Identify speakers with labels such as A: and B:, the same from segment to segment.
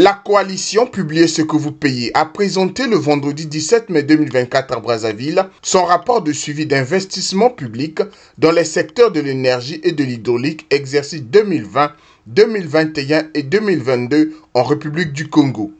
A: La coalition Publiez ce que vous payez a présenté le vendredi 17 mai 2024 à Brazzaville son rapport de suivi d'investissement public dans les secteurs de l'énergie et de l'hydraulique exercice 2020, 2021 et 2022 en République du Congo.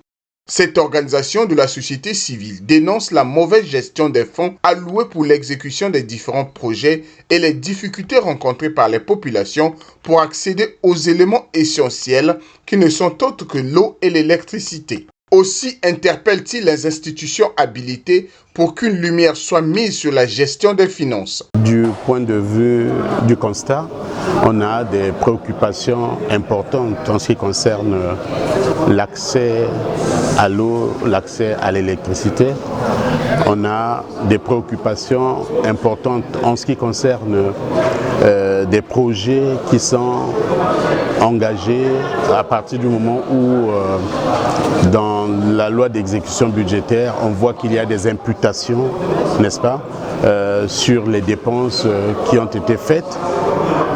A: Cette organisation de la société civile dénonce la mauvaise gestion des fonds alloués pour l'exécution des différents projets et les difficultés rencontrées par les populations pour accéder aux éléments essentiels qui ne sont autres que l'eau et l'électricité. Aussi interpelle-t-il les institutions habilitées pour qu'une lumière soit mise sur la gestion des finances.
B: Du point de vue du constat, on a des préoccupations importantes en ce qui concerne l'accès à l'eau, l'accès à l'électricité. On a des préoccupations importantes en ce qui concerne des projets qui sont engagés à partir du moment où dans la loi d'exécution budgétaire, on voit qu'il y a des imputations, n'est-ce pas, sur les dépenses qui ont été faites,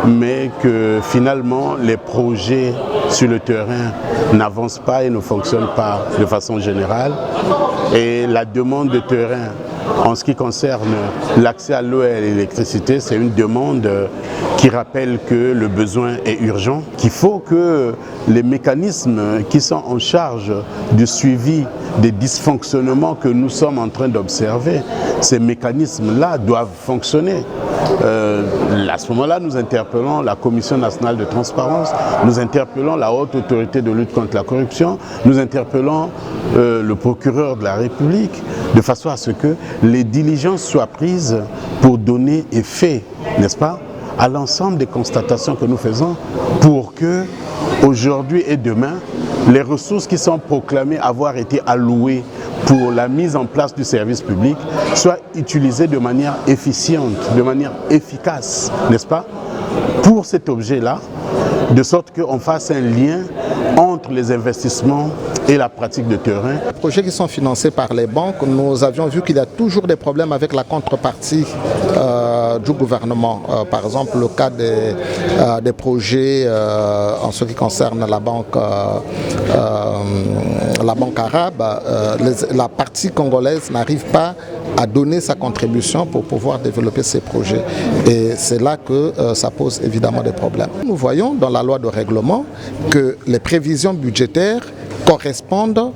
B: mais que finalement les projets sur le terrain n'avancent pas et ne fonctionnent pas de façon générale. Et la demande de terrain en ce qui concerne l'accès à l'eau et à l'électricité, c'est une demande qui rappelle que le besoin est urgent, qu'il faut que les mécanismes qui sont en charge du suivi des dysfonctionnements que nous sommes en train d'observer, ces mécanismes-là doivent fonctionner. À ce moment-là, nous interpellons la Commission nationale de transparence, nous interpellons la Haute Autorité de lutte contre la corruption, nous interpellons le procureur de la République, de façon à ce que les diligences soient prises pour donner effet, n'est-ce pas, à l'ensemble des constatations que nous faisons pour que, aujourd'hui et demain, les ressources qui sont proclamées avoir été allouées pour la mise en place du service public soient utilisées de manière efficiente, de manière efficace, n'est-ce pas, pour cet objet-là, de sorte qu'on fasse un lien entre les investissements et la pratique de terrain.
C: Les projets qui sont financés par les banques, nous avions vu qu'il y a toujours des problèmes avec la contrepartie du gouvernement. Par exemple, le cas des projets en ce qui concerne la banque arabe, la partie congolaise n'arrive pas à donner sa contribution pour pouvoir développer ces projets. Et c'est là que ça pose évidemment des problèmes. Nous voyons dans la loi de règlement que les prévisions budgétaires correspondent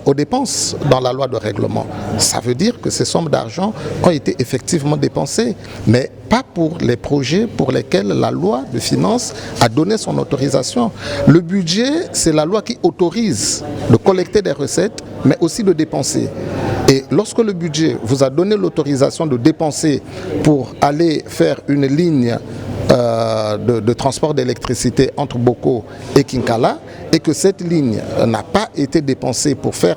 C: aux dépenses dans la loi de règlement. Ça veut dire que ces sommes d'argent ont été effectivement dépensées, mais pas pour les projets pour lesquels la loi de finances a donné son autorisation. Le budget, c'est la loi qui autorise de collecter des recettes, mais aussi de dépenser. Et lorsque le budget vous a donné l'autorisation de dépenser pour aller faire une ligne de transport d'électricité entre Boko et Kinkala, et que cette ligne n'a pas été dépensée pour faire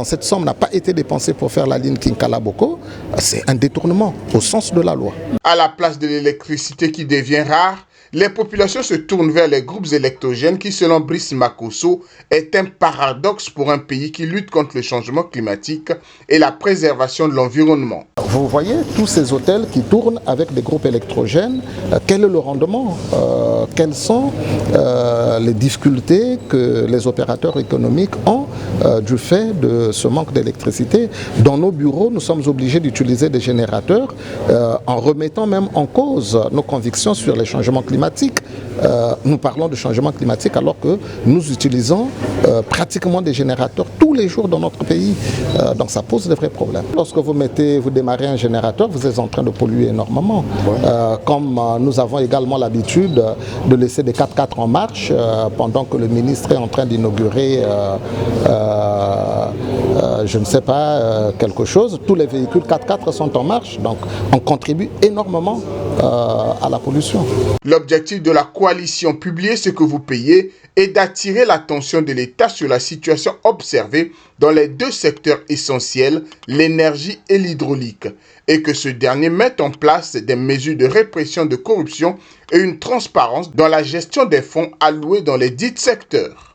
C: cette somme n'a pas été dépensée pour faire la ligne Kinkala-Boko, c'est un détournement au sens de la loi.
A: À la place de l'électricité qui devient rare, les populations se tournent vers les groupes électrogènes qui, selon Brice Makosso, est un paradoxe pour un pays qui lutte contre le changement climatique et la préservation de l'environnement.
C: Vous voyez tous ces hôtels qui tournent avec des groupes électrogènes. Quel est le rendement? Quelles sont les difficultés que les opérateurs économiques ont du fait de ce manque d'électricité? Dans nos bureaux, nous sommes obligés d'utiliser des générateurs en remettant même en cause nos convictions sur les changements climatiques. Nous parlons de changement climatique alors que nous utilisons pratiquement des générateurs tous les jours dans notre pays. Donc ça pose de vrais problèmes. Lorsque vous démarrez un générateur, vous êtes en train de polluer énormément. Comme nous avons également l'habitude de laisser des 4x4 en marche pendant que le ministre est en train d'inaugurer je ne sais pas, quelque chose. Tous les véhicules 4x4 sont en marche, donc on contribue énormément à la pollution.
A: L'objectif de la coalition Publiez ce que vous payez est d'attirer l'attention de l'État sur la situation observée dans les deux secteurs essentiels, l'énergie et l'hydraulique, et que ce dernier mette en place des mesures de répression de corruption et une transparence dans la gestion des fonds alloués dans les dits secteurs.